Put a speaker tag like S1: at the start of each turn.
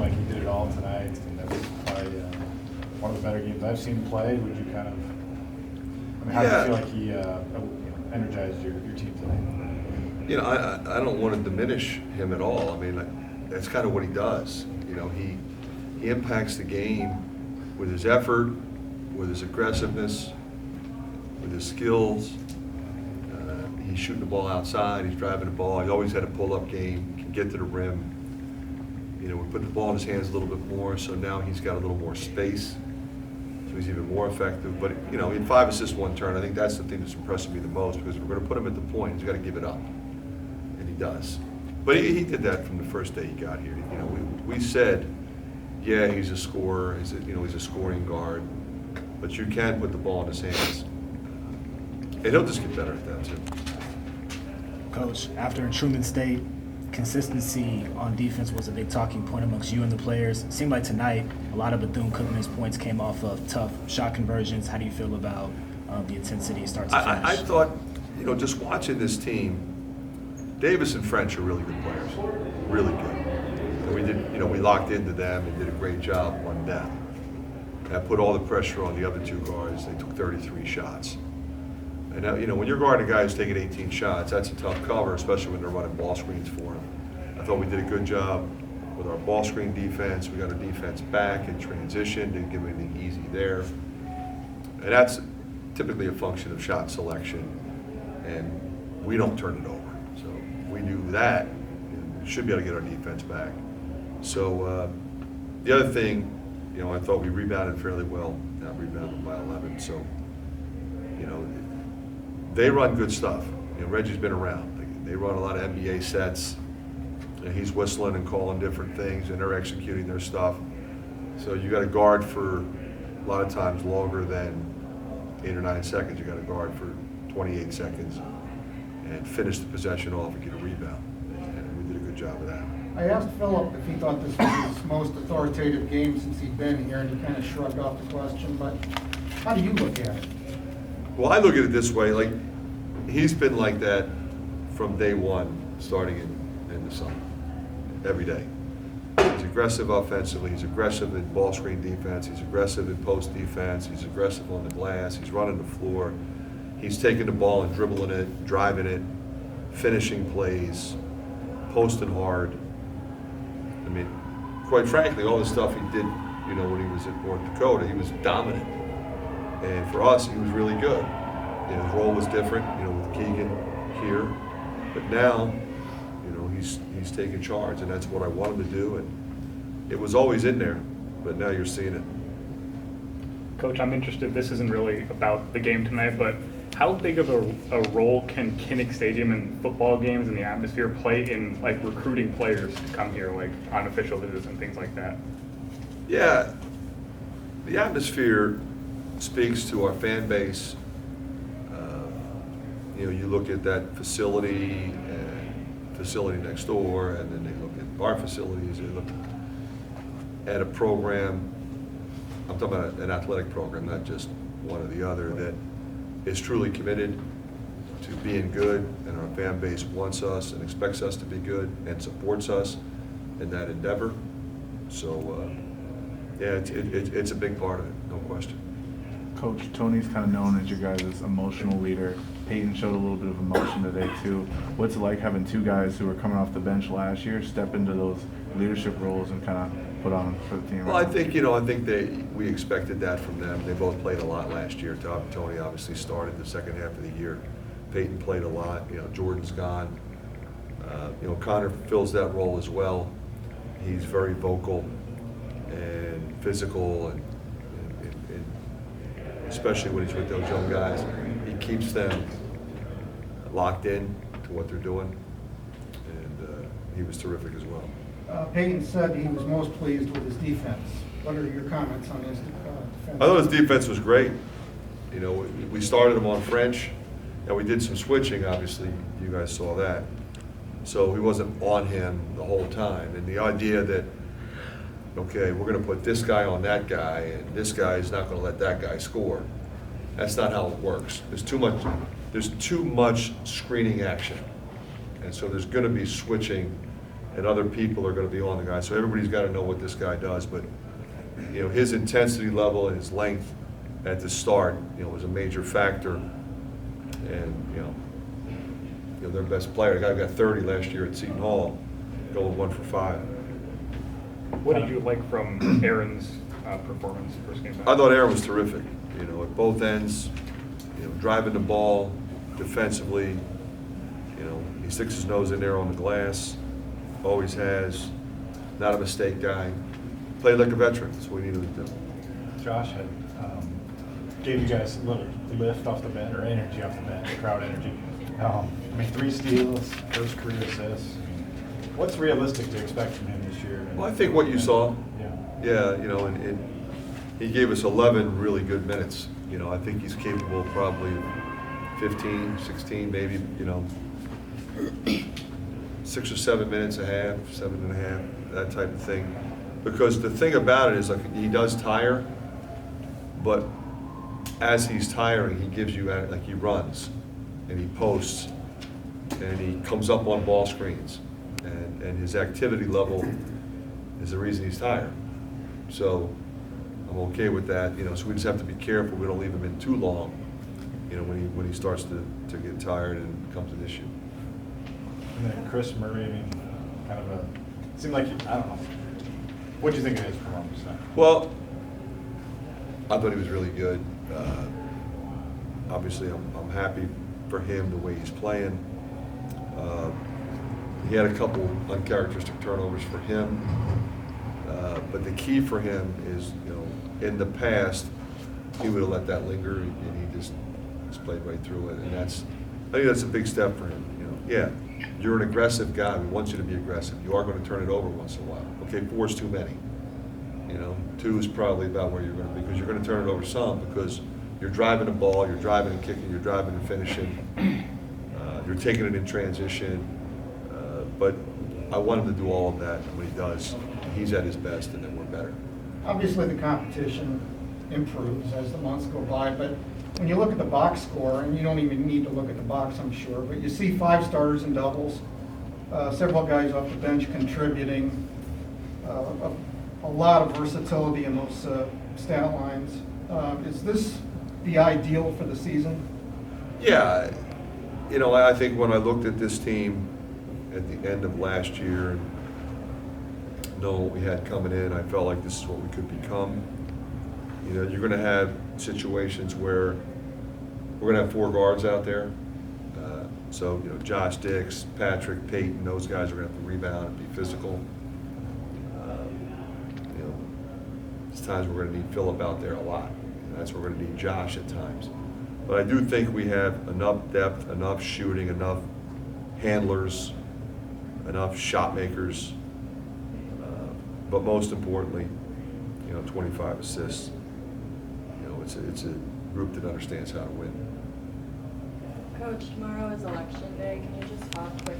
S1: seemed like he did it all tonight, and that was probably one of the better games I've seen him play. Would you kind of, I mean, how do you feel like he energized your team tonight?
S2: You know, I don't want to diminish him at all. I mean, that's kind of what he does. You know, he impacts the game with his effort, with his aggressiveness, with his skills. He's shooting the ball outside, he's driving the ball, he's always had a pull-up game, can get to the rim. You know, we put the ball in his hands a little bit more, so now he's got a little more space, so he's even more effective. But, you know, in 5 assists, 1 turn, I think that's the thing that's impressing me the most, because if we're going to put him at the point, he's got to give it up, and he does. But he did that from the first day he got here. You know, we said, yeah, he's a scorer, he's a scoring guard, but you can put the ball in his hands. And he'll just get better at that, too.
S3: Coach, after in Truman State, consistency on defense was a big talking point amongst you and the players. It seemed like tonight a lot of Bethune-Cookman's points came off of tough shot conversions. How do you feel about the intensity start to finish?
S2: I thought, you know, just watching this team, Davis and French are really good players, really good. And we did, you know, we locked into them and did a great job on them. That put all the pressure on the other 2 guards. They took 33 shots. And now, you know, when you're guarding a guy who's taking 18 shots, that's a tough cover, especially when they're running ball screens for him. I thought we did a good job with our ball screen defense. We got our defense back in transition, didn't give anything easy there. And that's typically a function of shot selection, and we don't turn it over. So if we do that, we should be able to get our defense back. So the other thing, you know, I thought we rebounded fairly well, not rebounded by 11. So, you know, they run good stuff. You know, Reggie's been around. They run a lot of NBA sets. And he's whistling and calling different things, and they're executing their stuff. So you got to guard for a lot of times longer than 8 or 9 seconds. You got to guard for 28 seconds and finish the possession off and get a rebound. And we did a good job of that.
S4: I asked Philip if he thought this was his most authoritative game since he'd been here, and he kind of shrugged off the question. But how do you look at it?
S2: Well, I look at it this way, like, he's been like that from day one, starting in the summer, every day. He's aggressive offensively, he's aggressive in ball screen defense, he's aggressive in post defense, he's aggressive on the glass, he's running the floor, he's taking the ball and dribbling it, driving it, finishing plays, posting hard. I mean, quite frankly, all the stuff he did, you know, when he was at North Dakota, he was dominant. And for us, he was really good. You know, his role was different, you know, with Keegan here. But now, you know, he's taking charge, and that's what I want him to do. And it was always in there, but now you're seeing it.
S5: Coach, I'm interested. This isn't really about the game tonight, but how big of a role can Kinnick Stadium and football games and the atmosphere play in, like, recruiting players to come here, like on official visits and things like that? Yeah,
S2: the atmosphere speaks to our fan base. You know, you look at that facility and facility next door, and then they look at our facilities, they look at a program. I'm talking about an athletic program, not just one or the other, that is truly committed to being good, and our fan base wants us and expects us to be good and supports us in that endeavor. So, yeah, it's a big part of it, no question.
S6: Coach, Tony's kind of known as your guys' emotional leader. Peyton showed a little bit of emotion today, too. What's it like having 2 guys who were coming off the bench last year step into those leadership roles and kind of put on for the team?
S2: Well, I think we expected that from them. They both played a lot last year. Tony obviously started the second half of the year. Peyton played a lot. You know, Jordan's gone. You know, Connor fills that role as well. He's very vocal and physical, and especially when he's with those young guys, he keeps them locked in to what they're doing, and he was terrific as well.
S4: Peyton said he was most pleased with his defense. What are your comments on his defense?
S2: I thought his defense was great. You know, we started him on French, and we did some switching, obviously, you guys saw that. So he wasn't on him the whole time, and the idea that, okay, we're going to put this guy on that guy, and this guy is not going to let that guy score. That's not how it works. There's too much screening action, and so there's going to be switching and other people are going to be on the guy. So everybody's got to know what this guy does. But you know, his intensity level and his length at the start, you know, was a major factor. And you know, their best player, the guy got 30 last year at Seton Hall, going 1 for 5.
S5: What did you like from Aaron's performance first game back?
S2: I thought Aaron was terrific. You know, at both ends, you know, driving the ball defensively. You know, he sticks his nose in there on the glass, always has. Not a mistake guy. Played like a veteran. That's what we needed to do.
S1: Josh had gave you guys a little lift off the bench, or energy off the bench, crowd energy. I mean, 3 steals, first career assists. I mean, what's realistic to expect from him this year?
S2: Well, I think what you saw.
S1: Yeah.
S2: Yeah, you know, and he gave us 11 really good minutes. You know, I think he's capable of probably 15, 16, maybe, you know, 6 or 7 minutes a half, 7.5, that type of thing. Because the thing about it is, like, he does tire, but as he's tiring, he gives you, like, he runs and he posts and he comes up on ball screens, and his activity level is the reason he's tired. So I'm okay with that, you know, so we just have to be careful we don't leave him in too long, you know, when he starts to get tired and becomes an issue.
S1: And then Chris Murray, I mean, kind of a, seemed like, I don't know. What do you think of his performance now?
S2: Well, I thought he was really good. Obviously, I'm happy for him the way he's playing. He had a couple uncharacteristic turnovers for him, but the key for him is, you know, in the past, he would have let that linger, and he just played right through it. And I think that's a big step for him. You know, yeah, you're an aggressive guy. We want you to be aggressive. You are going to turn it over once in a while. Okay, 4 is too many. You know, 2 is probably about where you're going to be, because you're going to turn it over some, because you're driving the ball, you're driving and kicking, you're driving and finishing, you're taking it in transition. But I want him to do all of that, and when he does, he's at his best, and then we're better.
S4: Obviously, the competition improves as the months go by, but when you look at the box score, and you don't even need to look at the box, I'm sure, but you see 5 starters and doubles, several guys off the bench contributing, a lot of versatility in those stat lines. Is this the ideal for the season?
S2: Yeah, you know, I think when I looked at this team at the end of last year and knowing what we had coming in, I felt like this is what we could become. You know, you're going to have situations where we're going to have 4 guards out there. So, you know, Josh Dix, Patrick, Peyton, those guys are going to have to rebound and be physical. You know, there's times we're going to need Phillip out there a lot. And that's where we're going to need Josh at times. But I do think we have enough depth, enough shooting, enough handlers, enough shot makers, but most importantly, you know, 25 assists. You know, it's a group that understands how to win.
S7: Coach, tomorrow is election day. Can you just talk quickly